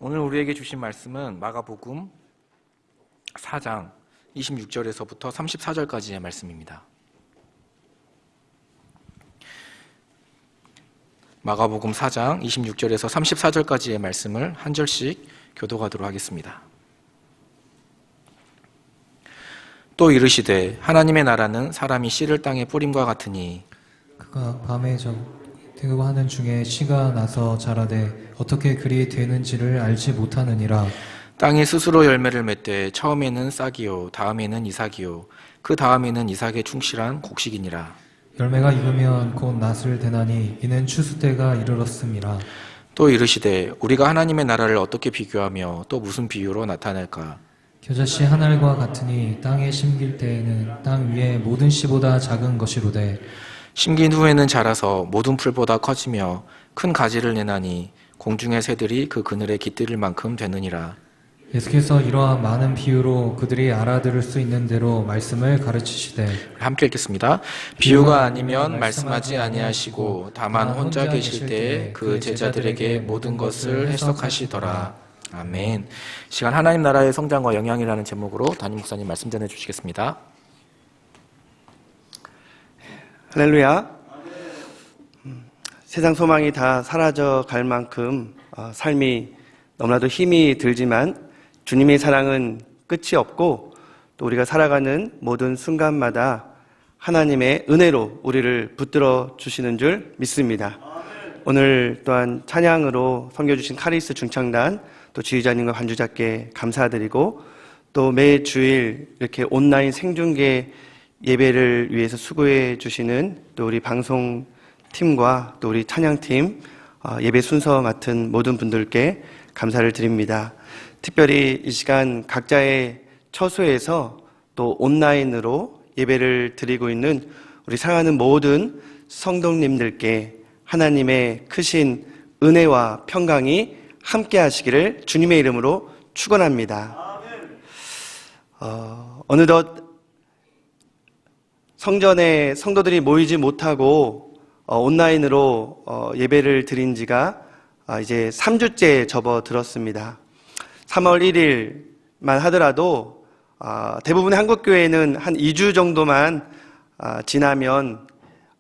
오늘 우리에게 주신 말씀은 마가복음 4장 26절에서부터 34절까지의 말씀입니다. 마가복음 4장 26절에서 34절까지의 말씀을 한 절씩 교독하도록 하겠습니다. 또 이르시되 하나님의 나라는 사람이 씨를 땅에 뿌림과 같으니 그가 밤에 되고 하는 중에 씨가 나서 자라되 어떻게 그리 되는지를 알지 못하느니라. 땅이 스스로 열매를 맺되 처음에는 싹이요 다음에는 이삭이요 그 다음에는 이삭의 충실한 곡식이니라. 열매가 익으면 곧 낫을 대나니 이는 추수 때가 이르렀음이라. 또 이르시되 우리가 하나님의 나라를 어떻게 비교하며 또 무슨 비유로 나타낼까? 겨자씨 한 알과 같으니 땅에 심길 때에는 땅 위에 모든 씨보다 작은 것이로되 심긴 후에는 자라서 모든 풀보다 커지며 큰 가지를 내나니 공중의 새들이 그 그늘에 깃들일 만큼 되느니라. 예수께서 이러한 많은 비유로 그들이 알아들을 수 있는 대로 말씀을 가르치시되 함께 읽겠습니다. 비유가 아니면 말씀하지 아니하시고 다만 혼자 계실 때에 그 제자들에게 모든 것을 해석하시더라. 아멘. 시간 하나님 나라의 성장과 영향이라는 제목으로 담임 목사님 말씀 전해 주시겠습니다. 할렐루야. 세상 소망이 다 사라져 갈 만큼 삶이 너무나도 힘이 들지만 주님의 사랑은 끝이 없고 또 우리가 살아가는 모든 순간마다 하나님의 은혜로 우리를 붙들어 주시는 줄 믿습니다. 오늘 또한 찬양으로 섬겨주신 카리스 중창단 또 지휘자님과 반주자께 감사드리고 또 매 주일 이렇게 온라인 생중계 예배를 위해서 수고해 주시는 또 우리 방송팀과 또 우리 찬양팀 예배 순서 맡은 모든 분들께 감사를 드립니다. 특별히 이 시간 각자의 처소에서 또 온라인으로 예배를 드리고 있는 우리 사랑하는 모든 성도님들께 하나님의 크신 은혜와 평강이 함께 하시기를 주님의 이름으로 축원합니다. 어느덧 성전에 성도들이 모이지 못하고 온라인으로 예배를 드린 지가 이제 3주째 접어들었습니다. 3월 1일만 하더라도 대부분의 한국교회는 한 2주 정도만 지나면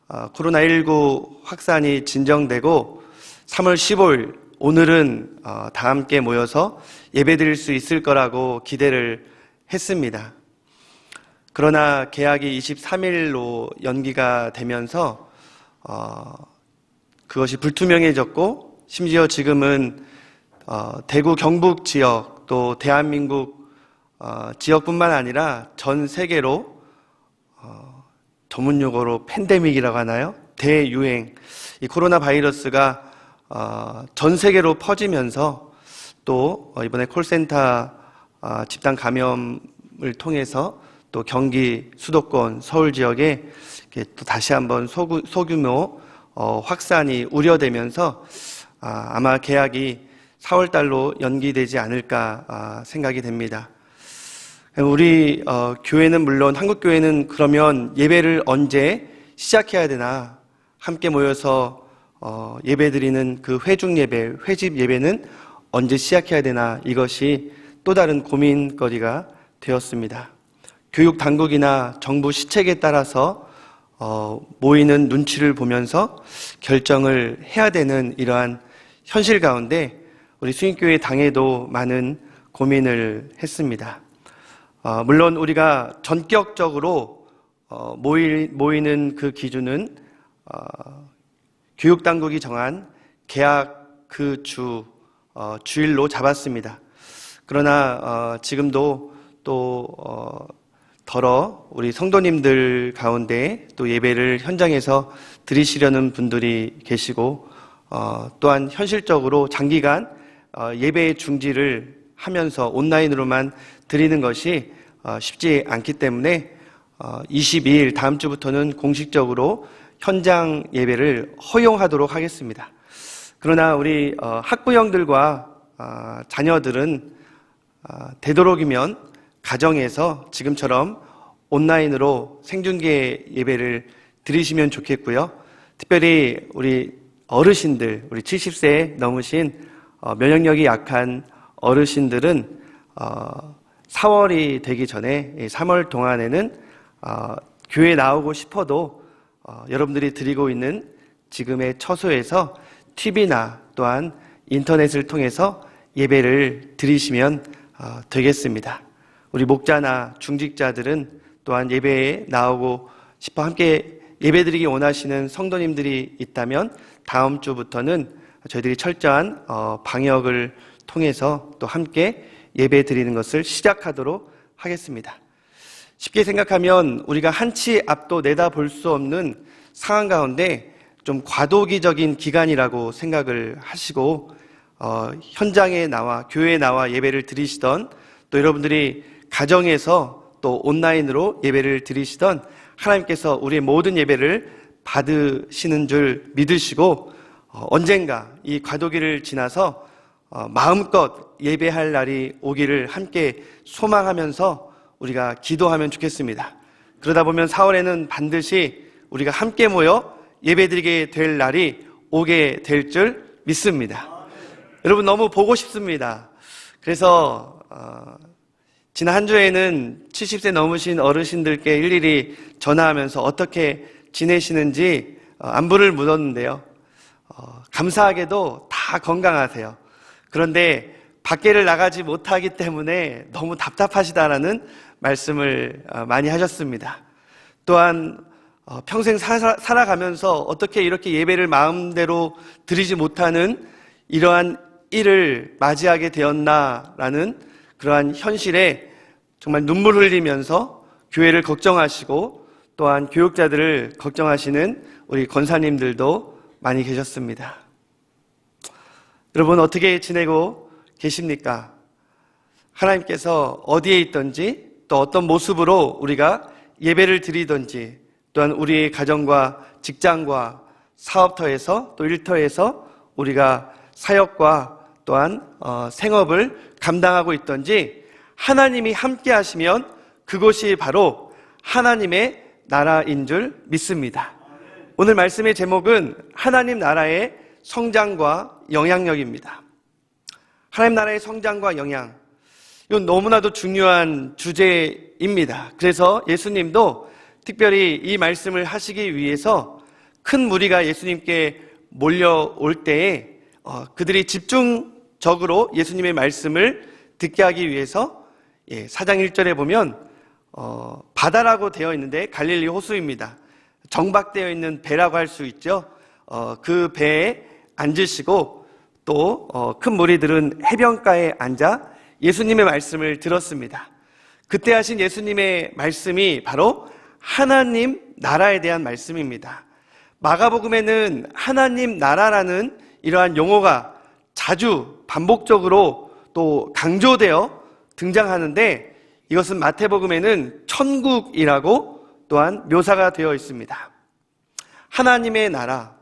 코로나19 확산이 진정되고 3월 15일 오늘은 다 함께 모여서 예배드릴 수 있을 거라고 기대를 했습니다. 그러나 개학이 23일로 연기가 되면서 그것이 불투명해졌고 심지어 지금은 대구 경북 지역 또 대한민국 지역뿐만 아니라 전 세계로 전문 용어로 팬데믹이라고 하나요? 대유행 이 코로나 바이러스가 전 세계로 퍼지면서 또 이번에 콜센터 집단 감염을 통해서 또 경기 수도권 서울 지역에 또 다시 한번 소규모 확산이 우려되면서 아마 개학이 4월 달로 연기되지 않을까 생각이 됩니다. 우리 교회는 물론 한국 교회는 그러면 예배를 언제 시작해야 되나 함께 모여서 예배드리는 그 회중 예배, 회집 예배는 언제 시작해야 되나 이것이 또 다른 고민거리가 되었습니다. 교육 당국이나 정부 시책에 따라서 모이는 눈치를 보면서 결정을 해야 되는 이러한 현실 가운데 우리 수인교회 당에도 많은 고민을 했습니다. 물론 우리가 전격적으로 모이는 그 기준은 교육 당국이 정한 개학 그 주일로 잡았습니다. 그러나 지금도 또 더러 우리 성도님들 가운데 또 예배를 현장에서 드리시려는 분들이 계시고 또한 현실적으로 장기간 예배 중지를 하면서 온라인으로만 드리는 것이 쉽지 않기 때문에 22일 다음 주부터는 공식적으로 현장 예배를 허용하도록 하겠습니다. 그러나 우리 학부형들과 자녀들은 되도록이면 가정에서 지금처럼 온라인으로 생중계 예배를 드리시면 좋겠고요. 특별히 우리 어르신들, 우리 70세 넘으신 면역력이 약한 어르신들은 4월이 되기 전에 3월 동안에는 교회 나오고 싶어도 여러분들이 드리고 있는 지금의 처소에서 TV나 또한 인터넷을 통해서 예배를 드리시면 되겠습니다. 우리 목자나 중직자들은 또한 예배에 나오고 싶어 함께 예배드리기 원하시는 성도님들이 있다면 다음 주부터는 저희들이 철저한 방역을 통해서 또 함께 예배 드리는 것을 시작하도록 하겠습니다. 쉽게 생각하면 우리가 한치 앞도 내다볼 수 없는 상황 가운데 좀 과도기적인 기간이라고 생각을 하시고 현장에 나와 교회에 나와 예배를 드리시던 또 여러분들이 가정에서 또 온라인으로 예배를 드리시던 하나님께서 우리의 모든 예배를 받으시는 줄 믿으시고 언젠가 이 과도기를 지나서 마음껏 예배할 날이 오기를 함께 소망하면서 우리가 기도하면 좋겠습니다. 그러다 보면 4월에는 반드시 우리가 함께 모여 예배드리게 될 날이 오게 될 줄 믿습니다. 여러분 너무 보고 싶습니다. 그래서 지난 한 주에는 70세 넘으신 어르신들께 일일이 전화하면서 어떻게 지내시는지 안부를 묻었는데요. 감사하게도 다 건강하세요. 그런데 밖에를 나가지 못하기 때문에 너무 답답하시다라는 말씀을 많이 하셨습니다. 또한 평생 살아가면서 어떻게 이렇게 예배를 마음대로 드리지 못하는 이러한 일을 맞이하게 되었나라는 그러한 현실에 정말 눈물 흘리면서 교회를 걱정하시고 또한 교육자들을 걱정하시는 우리 권사님들도 많이 계셨습니다. 여러분 어떻게 지내고 계십니까? 하나님께서 어디에 있든지 또 어떤 모습으로 우리가 예배를 드리든지 또한 우리의 가정과 직장과 사업터에서 또 일터에서 우리가 사역과 또한 생업을 감당하고 있든지 하나님이 함께 하시면 그곳이 바로 하나님의 나라인 줄 믿습니다. 오늘 말씀의 제목은 하나님 나라의 성장과 영향력입니다. 하나님 나라의 성장과 영향, 이건 너무나도 중요한 주제입니다. 그래서 예수님도 특별히 이 말씀을 하시기 위해서 큰 무리가 예수님께 몰려올 때에 그들이 집중적으로 예수님의 말씀을 듣게 하기 위해서 4장 1절에 보면 바다라고 되어 있는데 갈릴리 호수입니다. 정박되어 있는 배라고 할 수 있죠. 그 배에 앉으시고 또 큰 무리들은 해변가에 앉아 예수님의 말씀을 들었습니다. 그때 하신 예수님의 말씀이 바로 하나님 나라에 대한 말씀입니다. 마가복음에는 하나님 나라라는 이러한 용어가 자주 반복적으로 또 강조되어 등장하는데 이것은 마태복음에는 천국이라고 또한 묘사가 되어 있습니다. 하나님의 나라,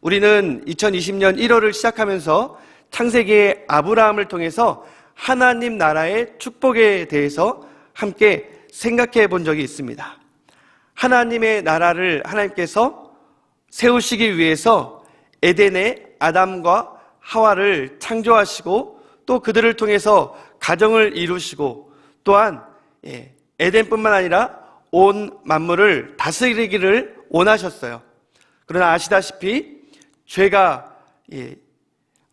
우리는 2020년 1월을 시작하면서 창세기의 아브라함을 통해서 하나님 나라의 축복에 대해서 함께 생각해 본 적이 있습니다. 하나님의 나라를 하나님께서 세우시기 위해서 에덴에 아담과 하와를 창조하시고 또 그들을 통해서 가정을 이루시고 또한 에덴뿐만 아니라 온 만물을 다스리기를 원하셨어요. 그러나 아시다시피 죄가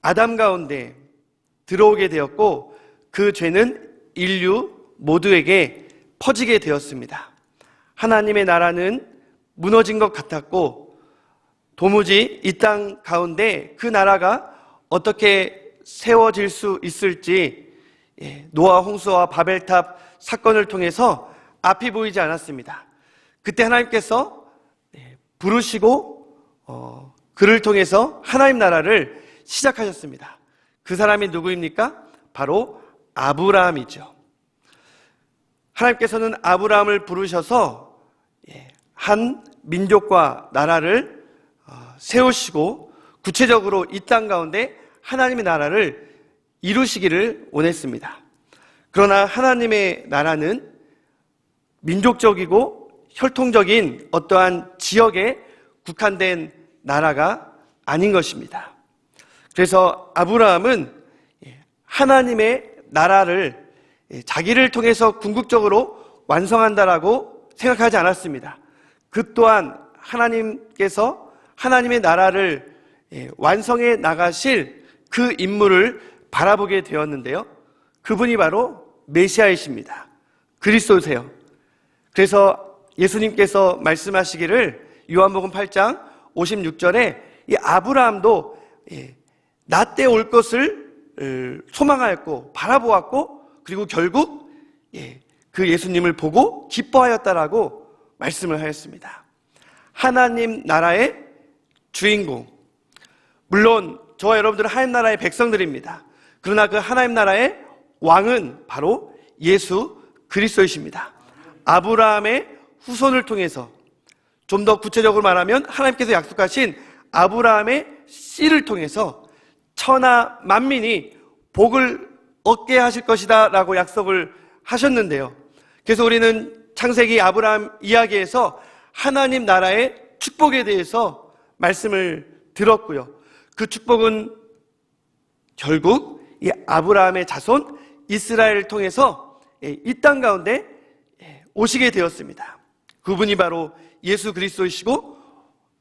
아담 가운데 들어오게 되었고 그 죄는 인류 모두에게 퍼지게 되었습니다. 하나님의 나라는 무너진 것 같았고 도무지 이 땅 가운데 그 나라가 어떻게 세워질 수 있을지 노아 홍수와 바벨탑 사건을 통해서 앞이 보이지 않았습니다. 그때 하나님께서 부르시고 그를 통해서 하나님 나라를 시작하셨습니다. 그 사람이 누구입니까? 바로 아브라함이죠. 하나님께서는 아브라함을 부르셔서 한 민족과 나라를 세우시고 구체적으로 이 땅 가운데 하나님의 나라를 이루시기를 원했습니다. 그러나 하나님의 나라는 민족적이고 혈통적인 어떠한 지역에 국한된 나라가 아닌 것입니다. 그래서 아브라함은 하나님의 나라를 자기를 통해서 궁극적으로 완성한다라고 생각하지 않았습니다. 그 또한 하나님께서 하나님의 나라를 완성해 나가실 그 인물을 바라보게 되었는데요. 그분이 바로 메시아이십니다. 그리스도세요. 그래서 예수님께서 말씀하시기를 요한복음 8장 56절에 이 아브라함도 나 때 올 것을 소망하였고 바라보았고 그리고 결국 그 예수님을 보고 기뻐하였다라고 말씀을 하였습니다. 하나님 나라의 주인공, 물론 저와 여러분들은 하나님 나라의 백성들입니다. 그러나 그 하나님 나라의 왕은 바로 예수 그리스도이십니다. 아브라함의 후손을 통해서, 좀 더 구체적으로 말하면 하나님께서 약속하신 아브라함의 씨를 통해서 천하 만민이 복을 얻게 하실 것이다 라고 약속을 하셨는데요. 그래서 우리는 창세기 아브라함 이야기에서 하나님 나라의 축복에 대해서 말씀을 들었고요. 그 축복은 결국 이 아브라함의 자손 이스라엘을 통해서 이 땅 가운데 오시게 되었습니다. 그분이 바로 예수 그리스도이시고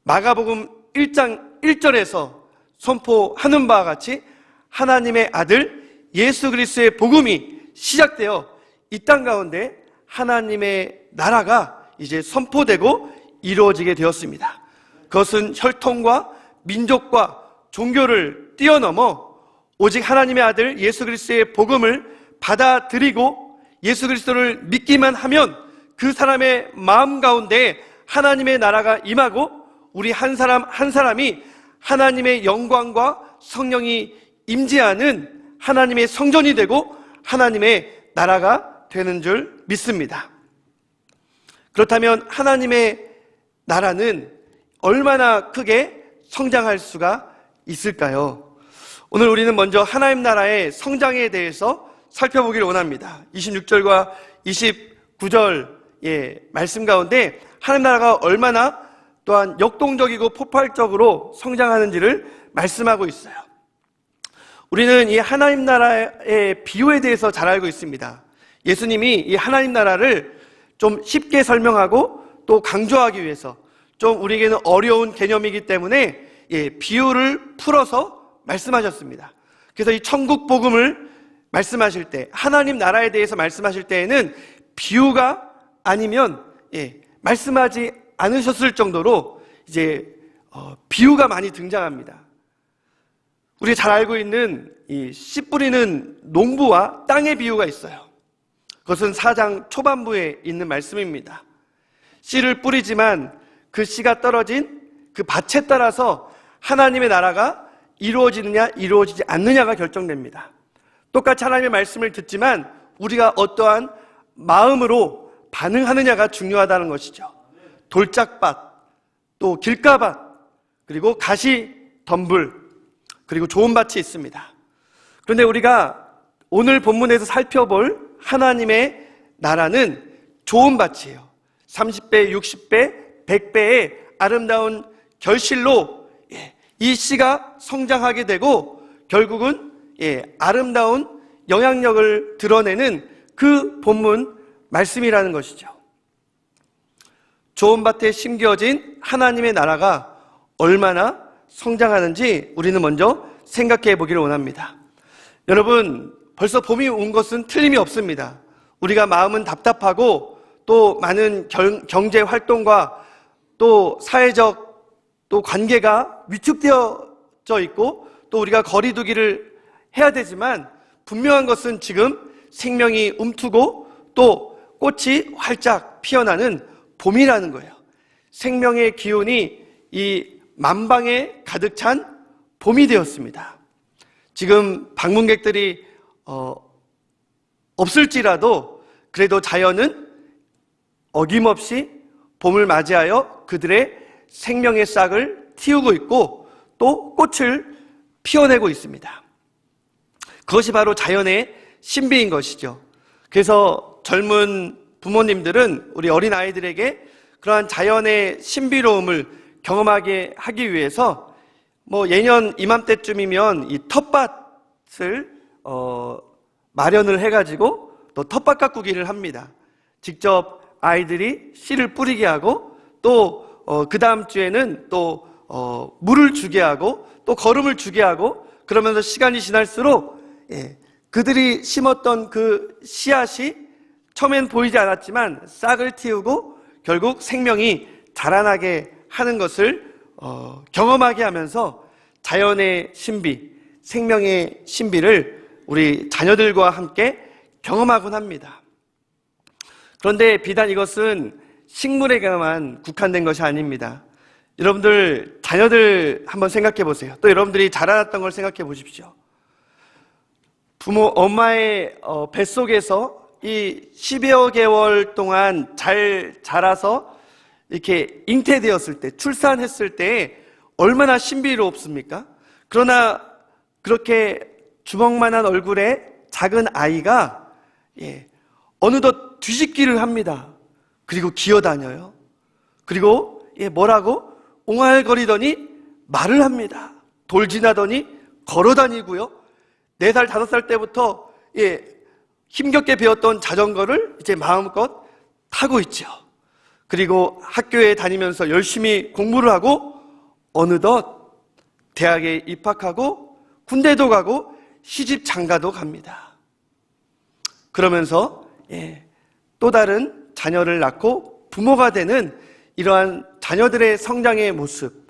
마가복음 1장 1절에서 선포하는 바와 같이 하나님의 아들 예수 그리스도의 복음이 시작되어 이 땅 가운데 하나님의 나라가 이제 선포되고 이루어지게 되었습니다. 그것은 혈통과 민족과 종교를 뛰어넘어 오직 하나님의 아들 예수 그리스도의 복음을 받아들이고 예수 그리스도를 믿기만 하면 그 사람의 마음 가운데 하나님의 나라가 임하고 우리 한 사람 한 사람이 하나님의 영광과 성령이 임재하는 하나님의 성전이 되고 하나님의 나라가 되는 줄 믿습니다. 그렇다면 하나님의 나라는 얼마나 크게 성장할 수가 있을까요? 오늘 우리는 먼저 하나님 나라의 성장에 대해서 살펴보기를 원합니다. 26절과 29절의 말씀 가운데 하나님 나라가 얼마나 또한 역동적이고 폭발적으로 성장하는지를 말씀하고 있어요. 우리는 이 하나님 나라의 비유에 대해서 잘 알고 있습니다. 예수님이 이 하나님 나라를 좀 쉽게 설명하고 또 강조하기 위해서 좀 우리에게는 어려운 개념이기 때문에 비유를 풀어서 말씀하셨습니다. 그래서 이 천국 복음을 말씀하실 때, 하나님 나라에 대해서 말씀하실 때에는 비유가 아니면 말씀하지 않으셨을 정도로 이제 비유가 많이 등장합니다. 우리가 잘 알고 있는 이 씨 뿌리는 농부와 땅의 비유가 있어요. 그것은 4장 초반부에 있는 말씀입니다. 씨를 뿌리지만 그 씨가 떨어진 그 밭에 따라서 하나님의 나라가 이루어지느냐 이루어지지 않느냐가 결정됩니다. 똑같이 하나님의 말씀을 듣지만 우리가 어떠한 마음으로 반응하느냐가 중요하다는 것이죠. 돌짝밭, 또 길가밭, 그리고 가시 덤불, 그리고 좋은 밭이 있습니다. 그런데 우리가 오늘 본문에서 살펴볼 하나님의 나라는 좋은 밭이에요. 30배, 60배, 100배의 아름다운 결실로 이 씨가 성장하게 되고 결국은 아름다운 영향력을 드러내는 그 본문 말씀이라는 것이죠. 좋은 밭에 심겨진 하나님의 나라가 얼마나 성장하는지 우리는 먼저 생각해 보기를 원합니다. 여러분, 벌써 봄이 온 것은 틀림이 없습니다. 우리가 마음은 답답하고 또 많은 경제 활동과 또 사회적 또 관계가 위축되어져 있고 또 우리가 거리두기를 해야 되지만 분명한 것은 지금 생명이 움트고 또 꽃이 활짝 피어나는 봄이라는 거예요. 생명의 기운이 이 만방에 가득 찬 봄이 되었습니다. 지금 방문객들이 없을지라도 그래도 자연은 어김없이 봄을 맞이하여 그들의 생명의 싹을 틔우고 있고 또 꽃을 피워내고 있습니다. 그것이 바로 자연의 신비인 것이죠. 그래서 젊은 부모님들은 우리 어린아이들에게 그러한 자연의 신비로움을 경험하게 하기 위해서 예년 이맘때쯤이면 이 텃밭을 마련을 해가지고 또 텃밭 가꾸기를 합니다. 직접 아이들이 씨를 뿌리게 하고 또 그 다음 주에는 또 물을 주게 하고 또 거름을 주게 하고 그러면서 시간이 지날수록 그들이 심었던 그 씨앗이 처음엔 보이지 않았지만 싹을 틔우고 결국 생명이 자라나게 하는 것을 경험하게 하면서 자연의 신비, 생명의 신비를 우리 자녀들과 함께 경험하곤 합니다. 그런데 비단 이것은 식물에게만 국한된 것이 아닙니다. 여러분들 자녀들 한번 생각해 보세요. 또 여러분들이 자라났던 걸 생각해 보십시오. 부모, 엄마의 뱃속에서 이 10여 개월 동안 잘 자라서 이렇게 잉태되었을 때, 출산했을 때 얼마나 신비롭습니까? 그러나 그렇게 주먹만한 얼굴의 작은 아이가 어느덧 뒤집기를 합니다. 그리고 기어다녀요. 그리고 뭐라고? 옹알거리더니 말을 합니다. 돌 지나더니 걸어다니고요. 4살, 5살 때부터 힘겹게 배웠던 자전거를 이제 마음껏 타고 있죠. 그리고 학교에 다니면서 열심히 공부를 하고 어느덧 대학에 입학하고 군대도 가고 시집 장가도 갑니다. 그러면서 또 다른 자녀를 낳고 부모가 되는 이러한 자녀들의 성장의 모습,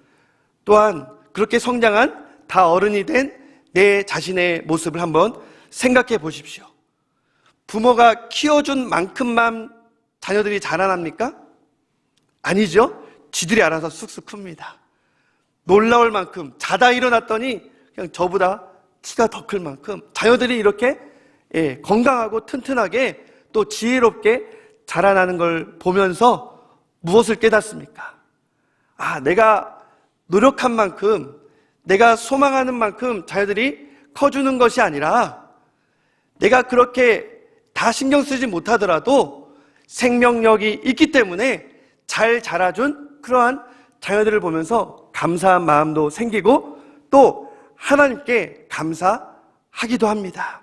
또한 그렇게 성장한 다 어른이 된 내 자신의 모습을 한번 생각해 보십시오. 부모가 키워준 만큼만 자녀들이 자라납니까? 아니죠. 지들이 알아서 쑥쑥 큽니다. 놀라울 만큼 자다 일어났더니 그냥 저보다 키가 더 클 만큼 자녀들이 이렇게 건강하고 튼튼하게 또 지혜롭게 자라나는 걸 보면서 무엇을 깨닫습니까? 내가 노력한 만큼, 내가 소망하는 만큼 자녀들이 커주는 것이 아니라 내가 그렇게 다 신경 쓰지 못하더라도 생명력이 있기 때문에 잘 자라준 그러한 자녀들을 보면서 감사한 마음도 생기고 또 하나님께 감사하기도 합니다.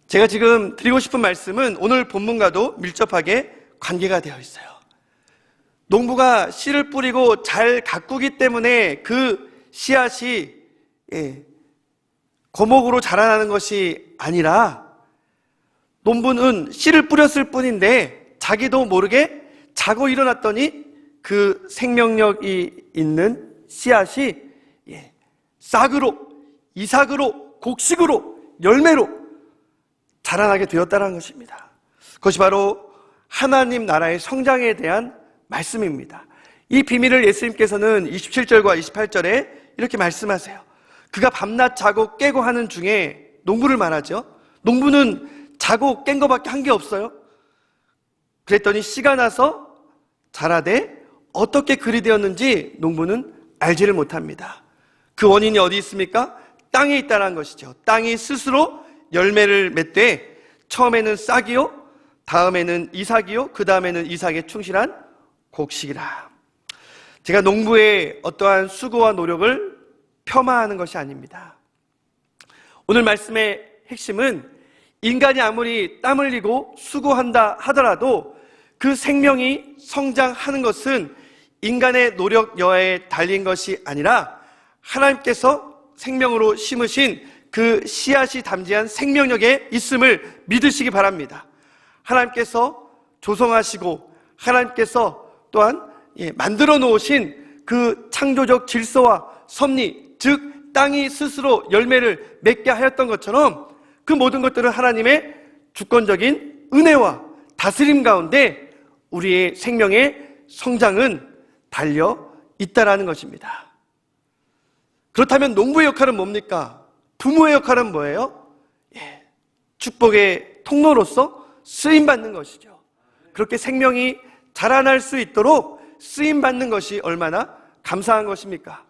제가 지금 드리고 싶은 말씀은 오늘 본문과도 밀접하게 관계가 되어 있어요. 농부가 씨를 뿌리고 잘 가꾸기 때문에 그 씨앗이 거목으로 자라나는 것이 아니라 농부는 씨를 뿌렸을 뿐인데 자기도 모르게 자고 일어났더니 그 생명력이 있는 씨앗이 싹으로, 이삭으로, 곡식으로, 열매로 자라나게 되었다는 것입니다. 그것이 바로 하나님 나라의 성장에 대한 말씀입니다. 이 비밀을 예수님께서는 27절과 28절에 이렇게 말씀하세요. 그가 밤낮 자고 깨고 하는 중에 농부를 말하죠. 농부는 자고 깬 것밖에 한 게 없어요. 그랬더니 씨가 나서 자라되 어떻게 그리 되었는지 농부는 알지를 못합니다. 그 원인이 어디 있습니까? 땅에 있다는 것이죠. 땅이 스스로 열매를 맺되 처음에는 싹이요, 다음에는 이삭이요, 그 다음에는 이삭에 충실한 곡식이라. 제가 농부의 어떠한 수고와 노력을 폄하하는 것이 아닙니다. 오늘 말씀의 핵심은 인간이 아무리 땀 흘리고 수고한다 하더라도 그 생명이 성장하는 것은 인간의 노력 여하에 달린 것이 아니라 하나님께서 생명으로 심으신 그 씨앗이 담지한 생명력에 있음을 믿으시기 바랍니다. 하나님께서 조성하시고 하나님께서 또한 만들어 놓으신 그 창조적 질서와 섭리, 즉 땅이 스스로 열매를 맺게 하였던 것처럼 그 모든 것들은 하나님의 주권적인 은혜와 다스림 가운데 우리의 생명의 성장은 달려 있다라는 것입니다. 그렇다면 농부의 역할은 뭡니까? 부모의 역할은 뭐예요? 축복의 통로로서 쓰임받는 것이죠. 그렇게 생명이 자라날 수 있도록 쓰임받는 것이 얼마나 감사한 것입니까?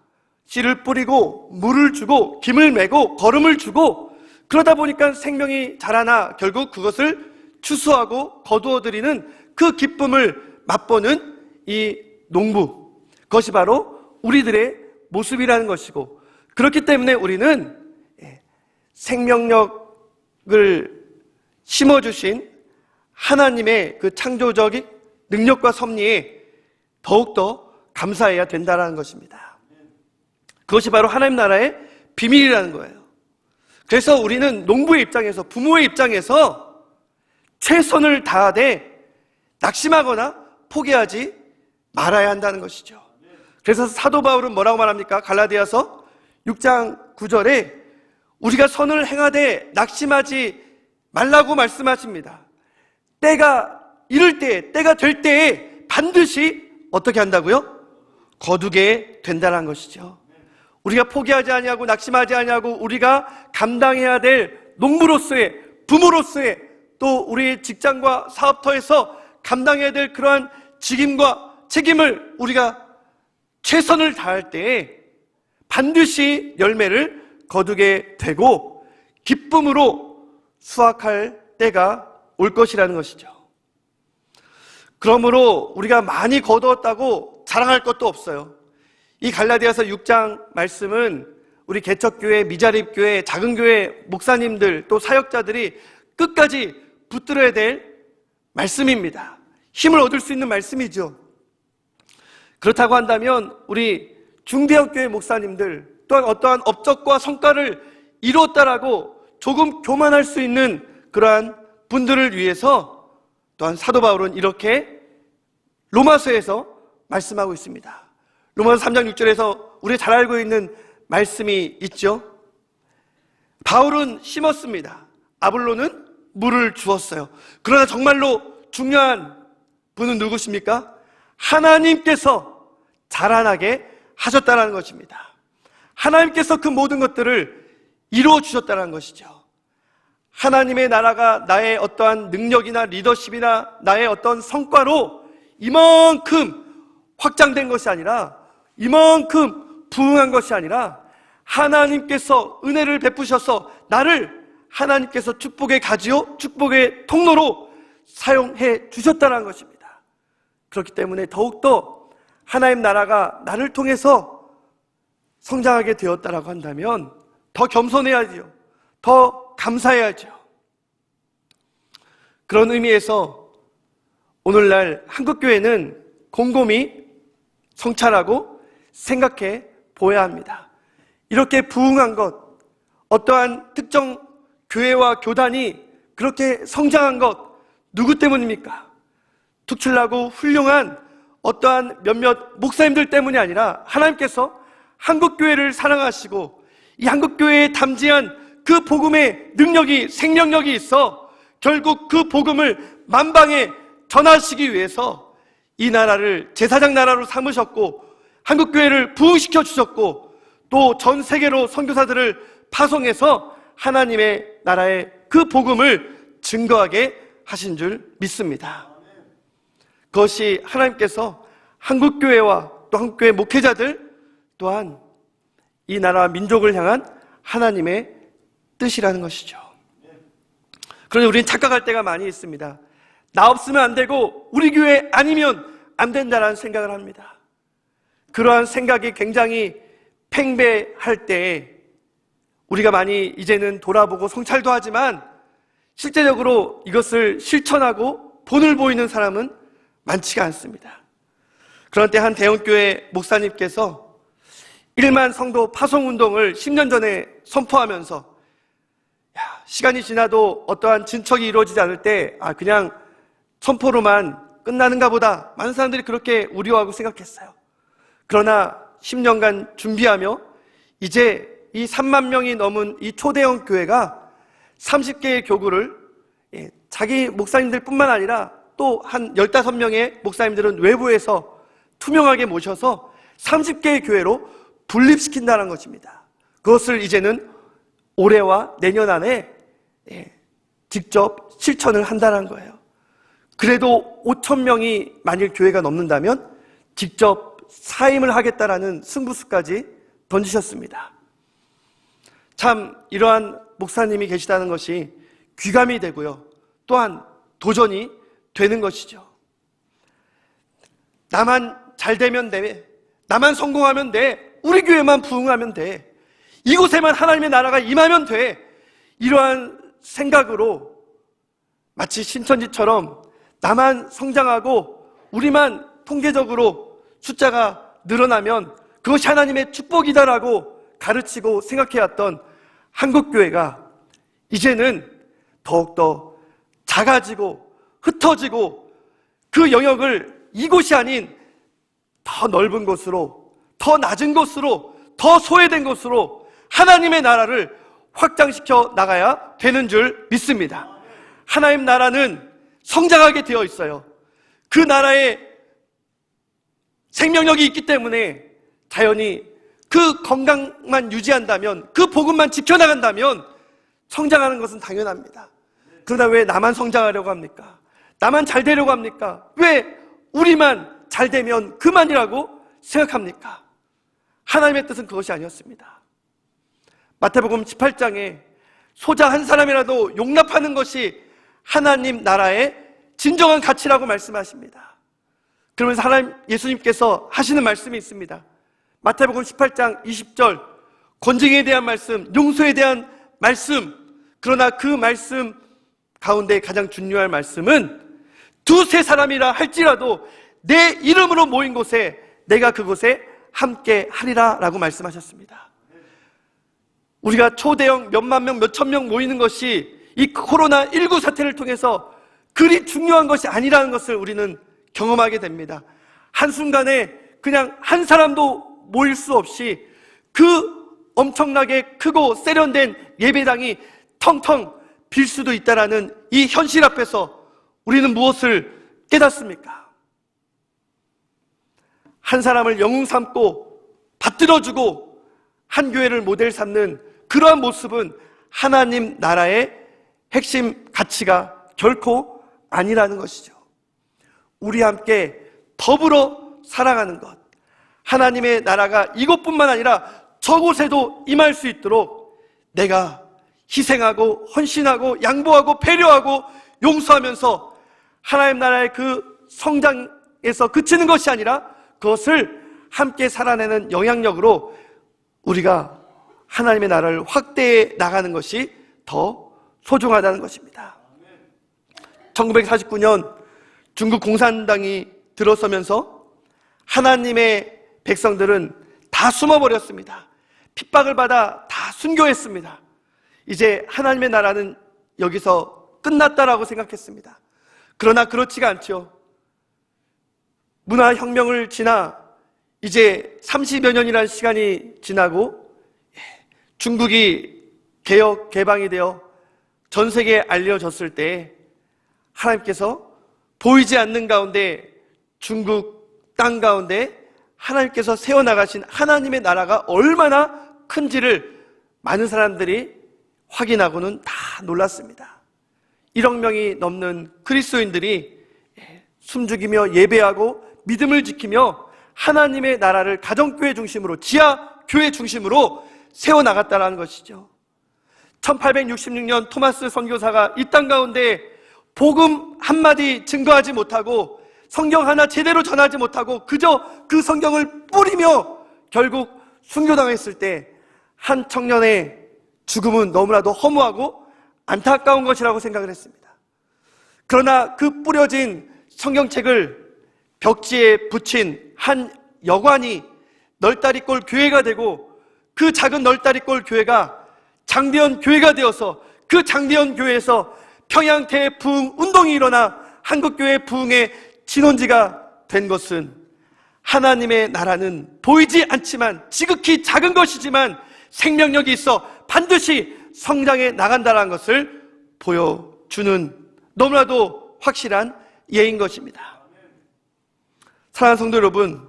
씨를 뿌리고 물을 주고 김을 메고 거름을 주고 그러다 보니까 생명이 자라나 결국 그것을 추수하고 거두어들이는 그 기쁨을 맛보는 이 농부, 그것이 바로 우리들의 모습이라는 것이고 그렇기 때문에 우리는 생명력을 심어주신 하나님의 그 창조적인 능력과 섭리에 더욱더 감사해야 된다는 것입니다. 그것이 바로 하나님 나라의 비밀이라는 거예요. 그래서 우리는 농부의 입장에서, 부모의 입장에서 최선을 다하되 낙심하거나 포기하지 말아야 한다는 것이죠. 그래서 사도 바울은 뭐라고 말합니까? 갈라디아서 6장 9절에 우리가 선을 행하되 낙심하지 말라고 말씀하십니다. 때가 이를 때에, 때가 될 때에 반드시 어떻게 한다고요? 거두게 된다는 것이죠. 우리가 포기하지 아니하고 낙심하지 아니하고 우리가 감당해야 될 농부로서의, 부모로서의, 또 우리 직장과 사업터에서 감당해야 될 그러한 직임과 책임을 우리가 최선을 다할 때에 반드시 열매를 거두게 되고 기쁨으로 수확할 때가 올 것이라는 것이죠. 그러므로 우리가 많이 거두었다고 자랑할 것도 없어요. 이 갈라디아서 6장 말씀은 우리 개척교회, 미자립교회, 작은 교회 목사님들 또 사역자들이 끝까지 붙들어야 될 말씀입니다. 힘을 얻을 수 있는 말씀이죠. 그렇다고 한다면 우리 중대형교회 목사님들 또한 어떠한 업적과 성과를 이루었다라고 조금 교만할 수 있는 그러한 분들을 위해서 또한 사도 바울은 이렇게 로마서에서 말씀하고 있습니다. 로마서 3장 6절에서 우리가 잘 알고 있는 말씀이 있죠. 바울은 심었습니다. 아볼로는 물을 주었어요. 그러나 정말로 중요한 분은 누구십니까? 하나님께서 자라나게 하셨다는 것입니다. 하나님께서 그 모든 것들을 이루어 주셨다는 것이죠. 하나님의 나라가 나의 어떠한 능력이나 리더십이나 나의 어떤 성과로 이만큼 확장된 것이 아니라, 이만큼 부흥한 것이 아니라 하나님께서 은혜를 베푸셔서 나를 하나님께서 축복의 가지요, 축복의 통로로 사용해 주셨다는 것입니다. 그렇기 때문에 더욱더 하나님 나라가 나를 통해서 성장하게 되었다라고 한다면 더 겸손해야죠. 더 감사해야죠. 그런 의미에서 오늘날 한국교회는 곰곰이 성찰하고 생각해 보아야 합니다. 이렇게 부흥한 것, 어떠한 특정 교회와 교단이 그렇게 성장한 것, 누구 때문입니까? 특출나고 훌륭한 어떠한 몇몇 목사님들 때문이 아니라 하나님께서 한국교회를 사랑하시고 이 한국교회에 담지한 그 복음의 능력이, 생명력이 있어 결국 그 복음을 만방에 전하시기 위해서 이 나라를 제사장 나라로 삼으셨고 한국교회를 부흥시켜 주셨고 또 전 세계로 선교사들을 파송해서 하나님의 나라의 그 복음을 증거하게 하신 줄 믿습니다. 그것이 하나님께서 한국교회와 또 한국교회 목회자들 또한 이 나라와 민족을 향한 하나님의 뜻이라는 것이죠. 그런데 우리는 착각할 때가 많이 있습니다. 나 없으면 안 되고 우리 교회 아니면 안 된다는 생각을 합니다. 그러한 생각이 굉장히 팽배할 때 우리가 많이 이제는 돌아보고 성찰도 하지만 실제적으로 이것을 실천하고 본을 보이는 사람은 많지가 않습니다. 그런 때 한 대형교회 목사님께서 1만 성도 파송운동을 10년 전에 선포하면서 시간이 지나도 어떠한 진척이 이루어지지 않을 때 그냥 선포로만 끝나는가 보다 많은 사람들이 그렇게 우려하고 생각했어요. 그러나 10년간 준비하며 이제 이 3만 명이 넘은 이 초대형 교회가 30개의 교구를 자기 목사님들 뿐만 아니라 또 한 15명의 목사님들은 외부에서 투명하게 모셔서 30개의 교회로 분립시킨다는 것입니다. 그것을 이제는 올해와 내년 안에 직접 실천을 한다는 거예요. 그래도 5,000명이 만일 교회가 넘는다면 직접 사임을 하겠다라는 승부수까지 던지셨습니다. 참 이러한 목사님이 계시다는 것이 귀감이 되고요. 또한 도전이 되는 것이죠. 나만 잘 되면 돼. 나만 성공하면 돼. 우리 교회만 부흥하면 돼. 이곳에만 하나님의 나라가 임하면 돼. 이러한 생각으로 마치 신천지처럼 나만 성장하고 우리만 통계적으로 숫자가 늘어나면 그것이 하나님의 축복이다라고 가르치고 생각해왔던 한국교회가 이제는 더욱더 작아지고 흩어지고 그 영역을 이곳이 아닌 더 넓은 곳으로, 더 낮은 곳으로, 더 소외된 곳으로 하나님의 나라를 확장시켜 나가야 되는 줄 믿습니다. 하나님 나라는 성장하게 되어 있어요. 그 나라에 생명력이 있기 때문에 자연히 그 건강만 유지한다면, 그 복음만 지켜나간다면 성장하는 것은 당연합니다. 그러나 왜 나만 성장하려고 합니까? 나만 잘 되려고 합니까? 왜 우리만 잘 되면 그만이라고 생각합니까? 하나님의 뜻은 그것이 아니었습니다. 마태복음 18장에 소자 한 사람이라도 용납하는 것이 하나님 나라의 진정한 가치라고 말씀하십니다. 그러면서 하나님 예수님께서 하시는 말씀이 있습니다. 마태복음 18장 20절, 권징에 대한 말씀, 용서에 대한 말씀. 그러나 그 말씀 가운데 가장 중요한 말씀은 두세 사람이라 할지라도 내 이름으로 모인 곳에 내가 그곳에 함께 하리라 라고 말씀하셨습니다. 우리가 초대형 몇만 명, 몇천 명 모이는 것이 이 코로나19 사태를 통해서 그리 중요한 것이 아니라는 것을 우리는 경험하게 됩니다. 한순간에 그냥 한 사람도 모일 수 없이 그 엄청나게 크고 세련된 예배당이 텅텅 빌 수도 있다라는 이 현실 앞에서 우리는 무엇을 깨닫습니까? 한 사람을 영웅 삼고 받들어주고 한 교회를 모델 삼는 그러한 모습은 하나님 나라의 핵심 가치가 결코 아니라는 것이죠. 우리 함께 더불어 살아가는 것, 하나님의 나라가 이곳뿐만 아니라 저곳에도 임할 수 있도록 내가 희생하고 헌신하고 양보하고 배려하고 용서하면서 하나님 나라의 그 성장에서 그치는 것이 아니라 그것을 함께 살아내는 영향력으로 우리가 하나님의 나라를 확대해 나가는 것이 더 소중하다는 것입니다. 1949년 중국 공산당이 들어서면서 하나님의 백성들은 다 숨어버렸습니다. 핍박을 받아 다 순교했습니다. 이제 하나님의 나라는 여기서 끝났다라고 생각했습니다. 그러나 그렇지가 않죠. 문화혁명을 지나 이제 30여 년이라는 시간이 지나고 중국이 개혁, 개방이 되어 전 세계에 알려졌을 때 하나님께서 보이지 않는 가운데 중국 땅 가운데 하나님께서 세워나가신 하나님의 나라가 얼마나 큰지를 많은 사람들이 확인하고는 다 놀랐습니다. 1억 명이 넘는 그리스도인들이 숨죽이며 예배하고 믿음을 지키며 하나님의 나라를 가정교회 중심으로, 지하교회 중심으로 세워나갔다는 것이죠. 1866년 토마스 선교사가 이 땅 가운데 복음 한마디 증거하지 못하고 성경 하나 제대로 전하지 못하고 그저 그 성경을 뿌리며 결국 순교당했을 때 한 청년의 죽음은 너무나도 허무하고 안타까운 것이라고 생각을 했습니다. 그러나 그 뿌려진 성경책을 벽지에 붙인 한 여관이 널다리꼴 교회가 되고 그 작은 널다리꼴 교회가 장대현 교회가 되어서 그 장대현 교회에서 평양 대부흥 운동이 일어나 한국교회 부흥의 진원지가 된 것은 하나님의 나라는 보이지 않지만 지극히 작은 것이지만 생명력이 있어 반드시 성장해 나간다는 것을 보여주는 너무나도 확실한 예인 것입니다. 사랑하는 성도 여러분,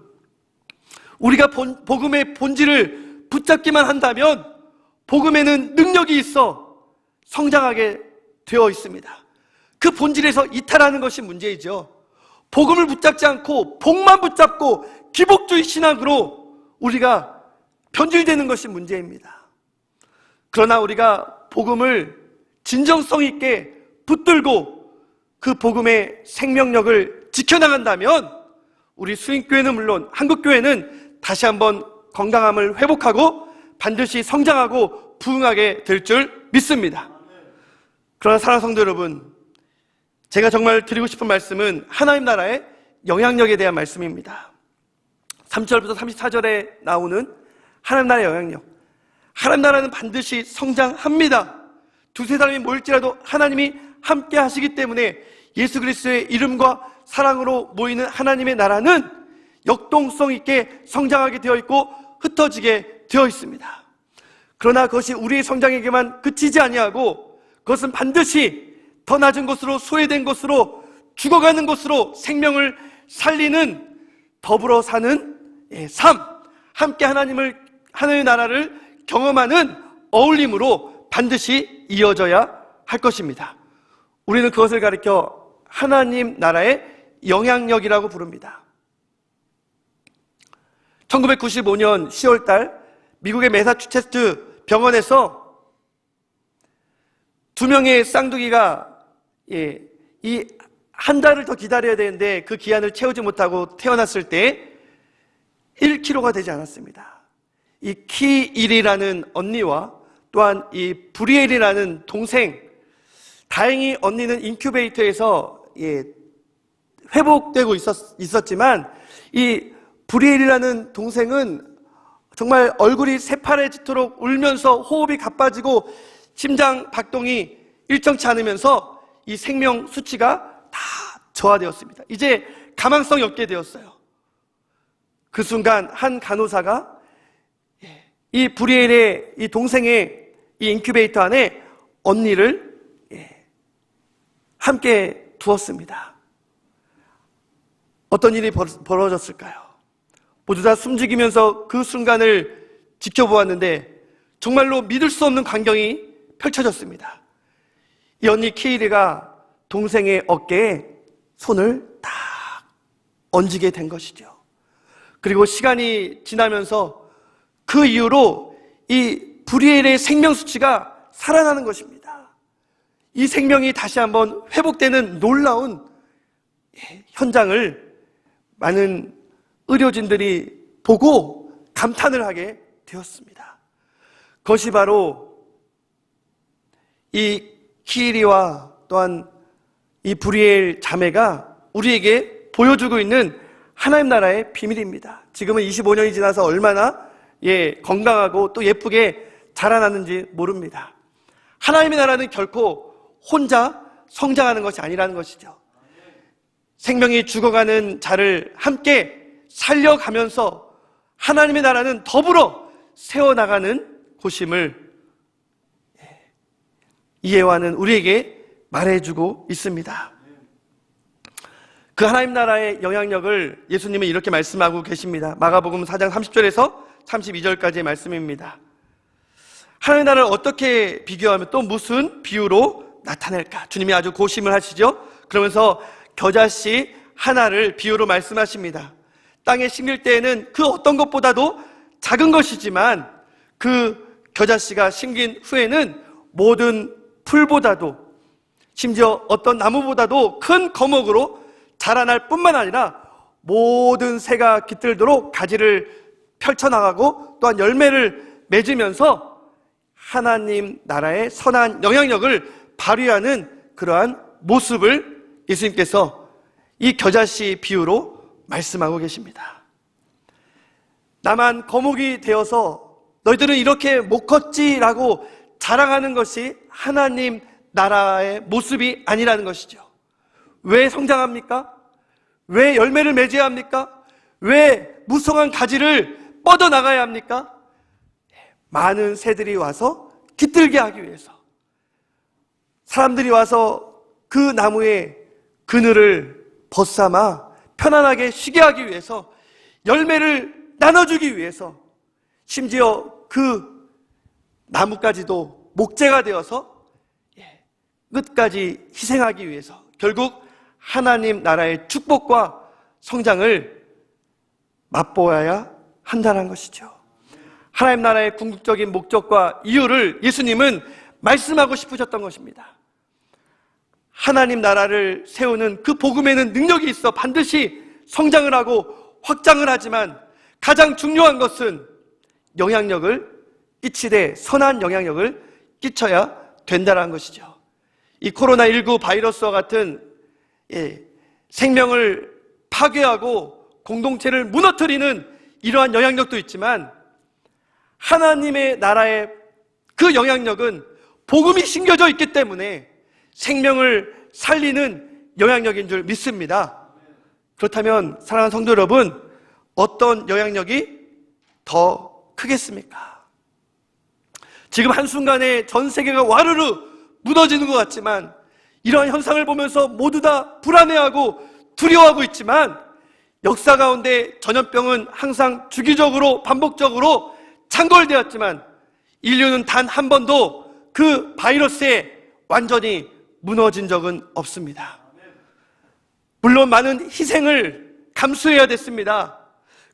우리가 복음의 본질을 붙잡기만 한다면 복음에는 능력이 있어 성장하게 되어 있습니다. 그 본질에서 이탈하는 것이 문제이죠. 복음을 붙잡지 않고 복만 붙잡고 기복주의 신학으로 우리가 변질되는 것이 문제입니다. 그러나 우리가 복음을 진정성 있게 붙들고 그 복음의 생명력을 지켜나간다면 우리 수인교회는 물론 한국교회는 다시 한번 건강함을 회복하고 반드시 성장하고 부흥하게 될 줄 믿습니다. 그러나 사랑하는 성도 여러분, 제가 정말 드리고 싶은 말씀은 하나님 나라의 영향력에 대한 말씀입니다. 3절부터 34절에 나오는 하나님 나라의 영향력. 하나님 나라는 반드시 성장합니다. 두세 사람이 모일지라도 하나님이 함께 하시기 때문에 예수 그리스도의 이름과 사랑으로 모이는 하나님의 나라는 역동성 있게 성장하게 되어 있고 흩어지게 되어 있습니다. 그러나 그것이 우리의 성장에게만 그치지 아니하고 그것은 반드시 더 낮은 곳으로, 소외된 곳으로, 죽어가는 곳으로 생명을 살리는, 더불어 사는 삶, 함께 하나님의 나라를 경험하는 어울림으로 반드시 이어져야 할 것입니다. 우리는 그것을 가리켜 하나님 나라의 영향력이라고 부릅니다. 1995년 10월달 미국의 매사추세츠 병원에서 2명의 쌍둥이가 이 한 달을 더 기다려야 되는데 그 기한을 채우지 못하고 태어났을 때 1kg가 되지 않았습니다. 이 키일이라는 언니와 또한 이 브리엘이라는 동생, 다행히 언니는 인큐베이터에서 회복되고 있었지만 이 브리엘이라는 동생은 정말 얼굴이 새파래지도록 울면서 호흡이 가빠지고 심장 박동이 일정치 않으면서 이 생명 수치가 다 저하되었습니다. 이제 가망성이 없게 되었어요. 그 순간 한 간호사가 이 브리엘의 이 동생의 이 인큐베이터 안에 언니를 함께 두었습니다. 어떤 일이 벌어졌을까요? 모두 다 숨죽이면서 그 순간을 지켜보았는데 정말로 믿을 수 없는 광경이 펼쳐졌습니다. 이 언니 키이리가 동생의 어깨에 손을 딱 얹게 된 것이죠. 그리고 시간이 지나면서 그 이후로 이 브리엘의 생명 수치가 살아나는 것입니다. 이 생명이 다시 한번 회복되는 놀라운 현장을 많은 의료진들이 보고 감탄을 하게 되었습니다. 그것이 바로 이 키리와 또한 이 브리엘 자매가 우리에게 보여주고 있는 하나님 나라의 비밀입니다. 지금은 25년이 지나서 얼마나 건강하고 또 예쁘게 자라나는지 모릅니다. 하나님의 나라는 결코 혼자 성장하는 것이 아니라는 것이죠. 생명이 죽어가는 자를 함께 살려가면서 하나님의 나라는 더불어 세워나가는 곳임을 이해와는 우리에게 말해주고 있습니다. 그 하나님 나라의 영향력을 예수님은 이렇게 말씀하고 계십니다. 마가복음 4장 30절에서 32절까지의 말씀입니다. 하나님 나라를 어떻게 비교하며 또 무슨 비유로 나타낼까? 주님이 아주 고심을 하시죠. 그러면서 겨자씨 하나를 비유로 말씀하십니다. 땅에 심길 때에는 그 어떤 것보다도 작은 것이지만 그 겨자씨가 심긴 후에는 모든 풀보다도 심지어 어떤 나무보다도 큰 거목으로 자라날 뿐만 아니라 모든 새가 깃들도록 가지를 펼쳐나가고 또한 열매를 맺으면서 하나님 나라의 선한 영향력을 발휘하는 그러한 모습을 예수님께서 이 겨자씨 비유로 말씀하고 계십니다. 나만 거목이 되어서 너희들은 이렇게 못 컸지라고 자랑하는 것이 하나님 나라의 모습이 아니라는 것이죠. 왜 성장합니까? 왜 열매를 맺어야 합니까? 왜 무성한 가지를 뻗어나가야 합니까? 많은 새들이 와서 깃들게 하기 위해서, 사람들이 와서 그 나무의 그늘을 벗삼아 편안하게 쉬게 하기 위해서, 열매를 나눠주기 위해서, 심지어 그 나무까지도 목재가 되어서 끝까지 희생하기 위해서 결국 하나님 나라의 축복과 성장을 맛보아야 한다는 것이죠. 하나님 나라의 궁극적인 목적과 이유를 예수님은 말씀하고 싶으셨던 것입니다. 하나님 나라를 세우는 그 복음에는 능력이 있어 반드시 성장을 하고 확장을 하지만 가장 중요한 것은 영향력을 끼치되 선한 영향력을 끼쳐야 된다는 것이죠. 이 코로나19 바이러스와 같은 생명을 파괴하고 공동체를 무너뜨리는 이러한 영향력도 있지만 하나님의 나라의 그 영향력은 복음이 심겨져 있기 때문에 생명을 살리는 영향력인 줄 믿습니다. 그렇다면 사랑하는 성도 여러분, 어떤 영향력이 더 크겠습니까? 지금 한순간에 전 세계가 와르르 무너지는 것 같지만 이러한 현상을 보면서 모두 다 불안해하고 두려워하고 있지만 역사 가운데 전염병은 항상 주기적으로 반복적으로 창궐되었지만 인류는 단 한 번도 그 바이러스에 완전히 무너진 적은 없습니다. 물론 많은 희생을 감수해야 됐습니다.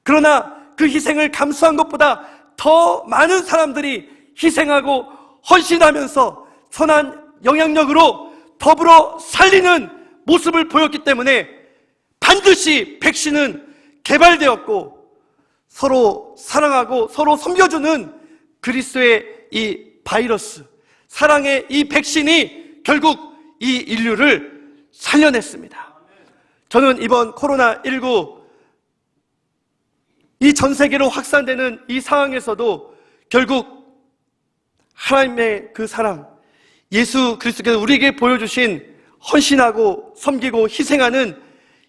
그러나 그 희생을 감수한 것보다 더 많은 사람들이 희생하고 헌신하면서 선한 영향력으로 더불어 살리는 모습을 보였기 때문에 반드시 백신은 개발되었고 서로 사랑하고 서로 섬겨주는 그리스도의 이 바이러스, 사랑의 이 백신이 결국 이 인류를 살려냈습니다. 저는 이번 코로나19 이 전 세계로 확산되는 이 상황에서도 결국 하나님의 그 사랑, 예수 그리스도께서 우리에게 보여주신 헌신하고 섬기고 희생하는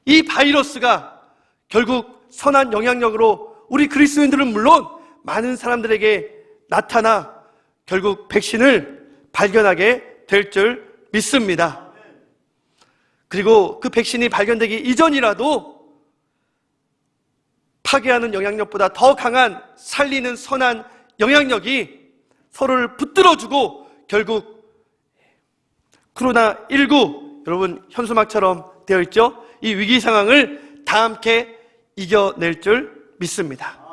이 바이러스가 결국 선한 영향력으로 우리 그리스도인들은 물론 많은 사람들에게 나타나 결국 백신을 발견하게 될 줄 믿습니다. 그리고 그 백신이 발견되기 이전이라도 파괴하는 영향력보다 더 강한 살리는 선한 영향력이 서로를 붙들어주고 결국 코로나19 여러분 현수막처럼 되어 있죠? 이 위기 상황을 다 함께 이겨낼 줄 믿습니다.